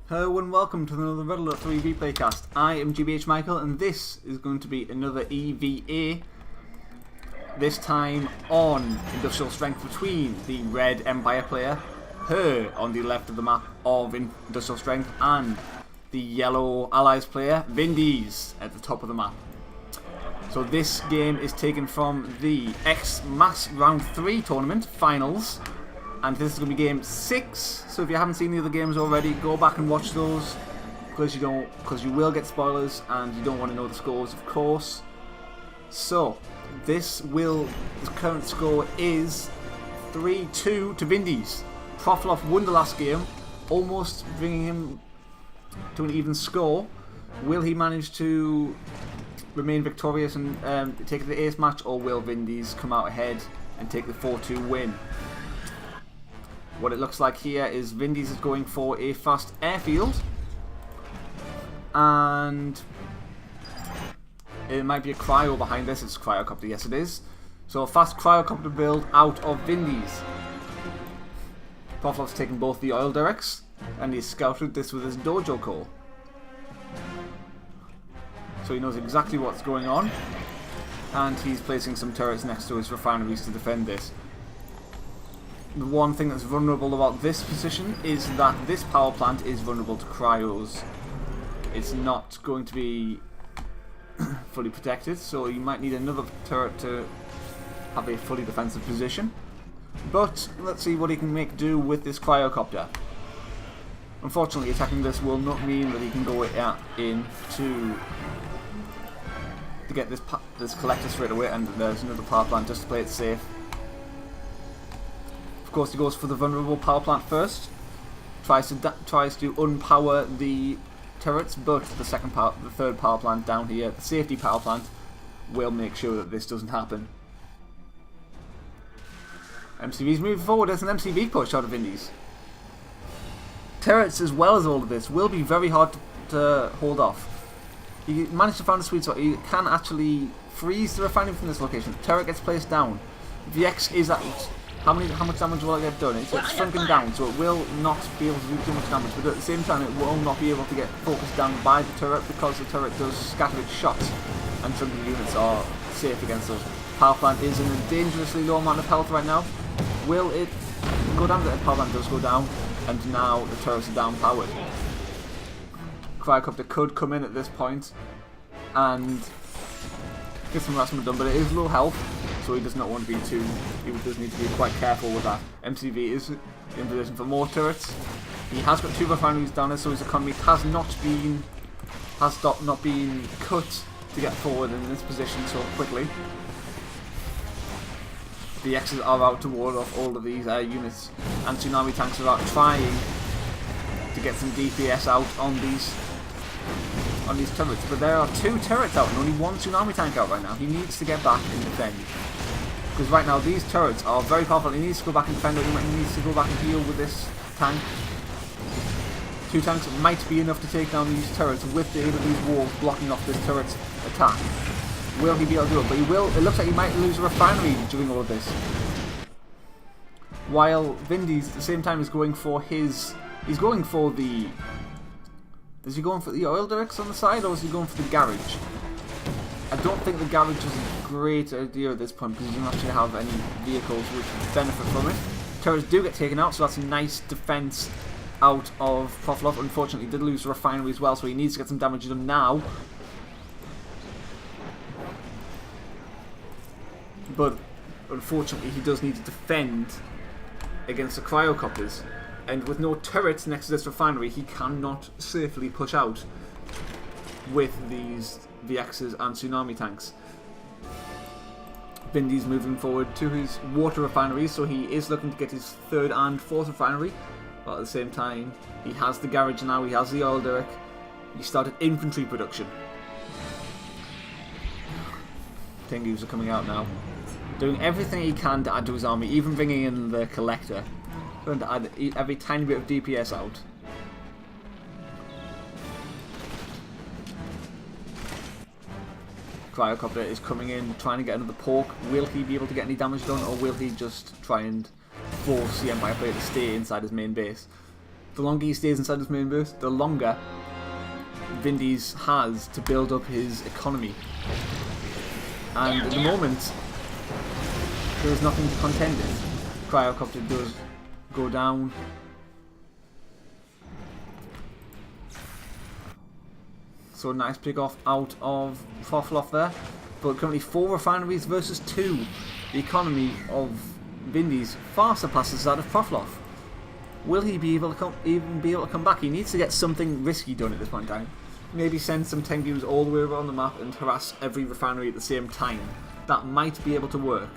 Hello and welcome to another Red Alert 3 replaycast. I am GBHmichael and this is going to be another EVA. This time on Industrial Strength between the Red Empire player, her on the left of the map of Industrial Strength, and the Yellow Allies player, Vindies, at the top of the map. So this game is taken from the X-Mass Round 3 tournament finals. And this is going to be game 6, so if you haven't seen the other games already, go back and watch those, because you will get spoilers and you don't want to know the scores, of course. So the current score is 3-2 to Vindies. Profilov won the last game, almost bringing him to an even score. Will he manage to remain victorious and take the ace match, or will Vindies come out ahead and take the 4-2 win? What it looks like here is Vindies is going for a fast airfield, and it might be a cryo behind this. It's a cryocopter, yes it is. So a fast cryocopter build out of Vindies. Profilov's taken both the oil derricks, and he's scouted this with his dojo core. So he knows exactly what's going on, and he's placing some turrets next to his refineries to defend this. The one thing that's vulnerable about this position is that this power plant is vulnerable to cryos. It's not going to be fully protected, so you might need another turret to have a fully defensive position. But let's see what he can make do with this cryocopter. Unfortunately, attacking this will not mean that he can go in to get this collector straight away, and there's another power plant just to play it safe. Of course, he goes for the vulnerable power plant first, tries to unpower the turrets, but the third power plant down here, the safety power plant, will make sure that this doesn't happen. MCV's moving forward as an MCV push out of Vindies. Turrets, as well as all of this, will be very hard to hold off. He managed to find a sweet spot. He can actually freeze the refinery from this location. The turret gets placed down. The X is at how much damage will it get done? It's shrunken down, so it will not be able to do too much damage, but at the same time it will not be able to get focused down by the turret, because the turret does scatter its shots, and shrunken units are safe against those. Power plant is in a dangerously low amount of health right now. Will it go down? The power plant does go down, and now the turrets are down powered. Cryocopter could come in at this point and get some harassment done, but it is low health, so he does not want to be too. He does need to be quite careful with that. MCV is in position for more turrets. He has got 2 refineries down there, so his economy has not been cut to get forward in this position so quickly. The X's are out to ward off all of these units, and tsunami tanks are out trying to get some DPS out on these turrets, but there are 2 turrets out and only 1 tsunami tank out right now. He needs to get back and defend, because right now these turrets are very powerful. He needs to go back and defend, he needs to go back and heal with this tank. 2 tanks might be enough to take down these turrets with the aid of these walls blocking off this turret's attack. Will he be able to do it? But he will. It looks like he might lose a refinery during all of this, while Vindies at the same time is going for his. He's going for the. Is he going for the oil derricks on the side, or is he going for the garage? I don't think the garage is a great idea at this point, because you don't actually have any vehicles which benefit from it. Turrets do get taken out, so that's a nice defense out of Profilov. Unfortunately, he did lose a refinery as well, so he needs to get some damage done now. But unfortunately, he does need to defend against the cryocopters. And with no turrets next to this refinery, he cannot safely push out with these VXs and tsunami tanks. Vindies moving forward to his water refineries, so he is looking to get his 3rd and 4th refinery. But at the same time, he has the garage now, he has the oil derrick. He started infantry production. Tengus are coming out now, doing everything he can to add to his army, even bringing in the collector. Going to add every tiny bit of DPS out. Cryocopter is coming in, trying to get another poke. Will he be able to get any damage done, or will he just try and force the Empire player to stay inside his main base? The longer he stays inside his main base, the longer Vindies has to build up his economy. And at the moment, there's nothing to contend with. Cryocopter does go down. So nice pick off out of Frothloff there. But currently 4 refineries versus 2. The economy of Vindies far surpasses that of Frothloff. Will he be able to even be able to come back? He needs to get something risky done at this point in time. Maybe send some Tengus all the way around the map and harass every refinery at the same time. That might be able to work.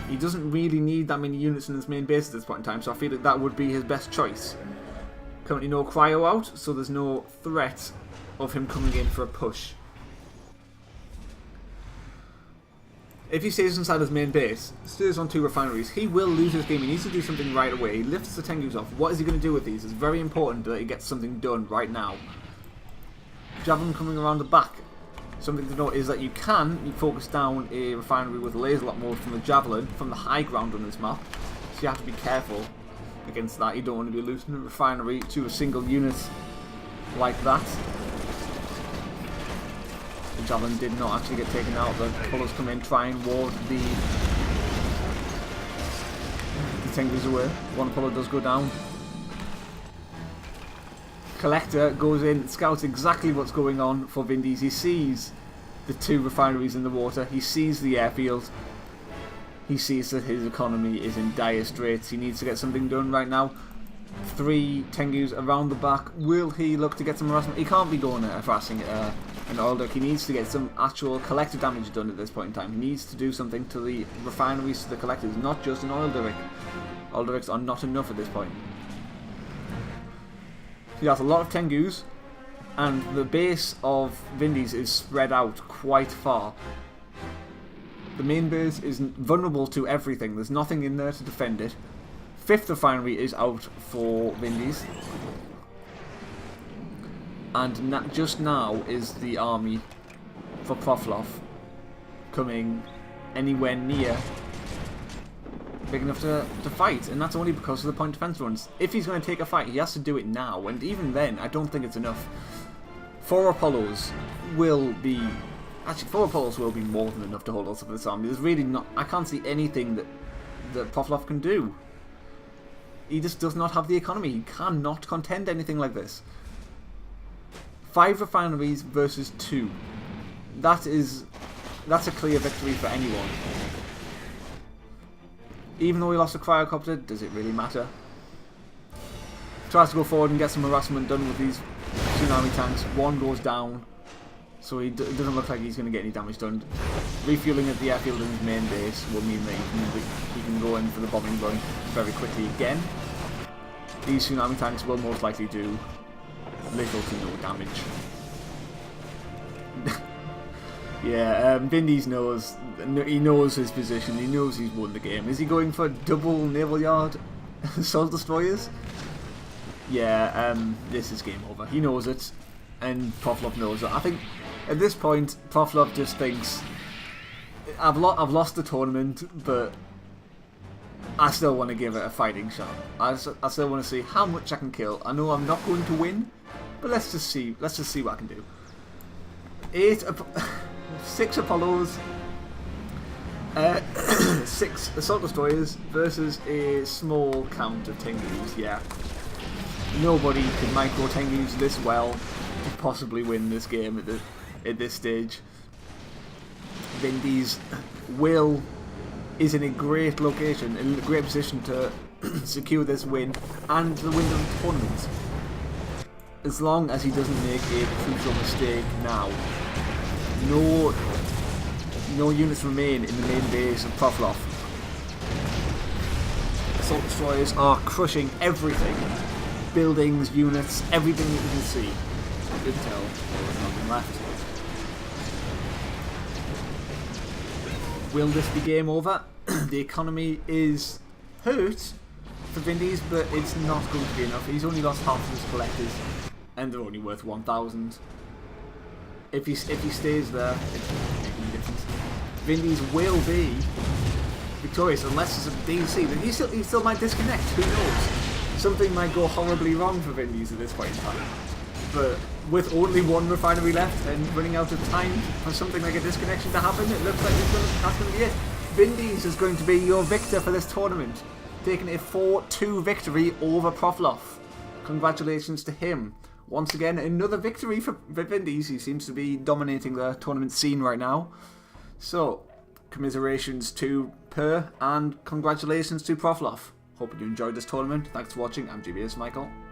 He doesn't really need that many units in his main base at this point in time, so I feel like that would be his best choice. Currently no cryo out, so there's no threat of him coming in for a push. If he stays inside his main base, stays on 2 refineries, he will lose his game. He needs to do something right away. He lifts the Tengus off. What is he going to do with these? It's very important that he gets something done right now. Javelin coming around the back. Something to note is that you focus down a refinery with laser lock mode from the Javelin, from the high ground on this map. So you have to be careful against that. You don't want to be losing a refinery to a single unit like that. The Javelin did not actually get taken out. The colours come in, try and ward the Tengus away. One Apollo does go down. Collector goes in, scouts exactly what's going on for Vindies. He sees the 2 refineries in the water. He sees the airfield. He sees that his economy is in dire straits. He needs to get something done right now. 3 Tengus around the back. Will he look to get some harassment? He can't be going at harassing an oil derrick. He needs to get some actual collector damage done at this point in time. He needs to do something to the refineries, to the collectors, not just an oil derrick. Oil derricks are not enough at this point. He has a lot of Tengus, and the base of Vindies is spread out quite far. The main base is vulnerable to everything. There's nothing in there to defend it. 5th refinery is out for Vindies. And just now is the army for Frothloff coming anywhere near big enough to fight, and that's only because of the point defense runs. If he's going to take a fight, he has to do it now, and even then, I don't think it's enough. 4 Apollos will be... Actually, 4 Apollos will be more than enough to hold us up this army. There's really not... I can't see anything that Frothloff can do. He just does not have the economy. He cannot contend anything like this. 5 refineries versus 2. That's a clear victory for anyone. Even though he lost a cryocopter, does it really matter? Tries to go forward and get some harassment done with these tsunami tanks. 1 goes down, so it doesn't look like he's going to get any damage done. Refueling at the airfield in his main base will mean that he can go in for the bombing run very quickly again. These tsunami tanks will most likely do little to no damage. Yeah, Vindies knows his position. He knows he's won the game. Is he going for double naval yard assault destroyers? Yeah, this is game over. He knows it, and Frothloff knows it. I think at this point, Frothloff just thinks, I've lost the tournament, but I still want to give it a fighting shot. I still want to see how much I can kill. I know I'm not going to win, but let's just see what I can do. 6 Apollos, 6 assault destroyers versus a small count of Tengus. Yeah, nobody can micro Tengus this well to possibly win this game at this stage. Vindies is in a great location, in a great position to secure this win and the win of the tournament. As long as he doesn't make a crucial mistake now. No units remain in the main base of Frothloff. Assault destroyers are crushing everything. Buildings, units, everything that you can see. Good tell, there's nothing left. Will this be game over? The economy is hurt for Vindies, but it's not going to be enough. He's only lost half of his collectors, and they're only worth 1,000. If he stays there, it's not making a difference. Vindies will be victorious unless it's a DC. He still might disconnect. Who knows? something might go horribly wrong for Vindies at this point in time. But with only one refinery left and running out of time for something like a disconnection to happen, it looks like that's going to be it. Vindies is going to be your victor for this tournament, taking a 4-2 victory over Proflof. Congratulations to him. Once again, another victory for Vindies. He seems to be dominating the tournament scene right now. So, commiserations to Per, and congratulations to Proflof. Hope you enjoyed this tournament. Thanks for watching. I'm GBHmichael.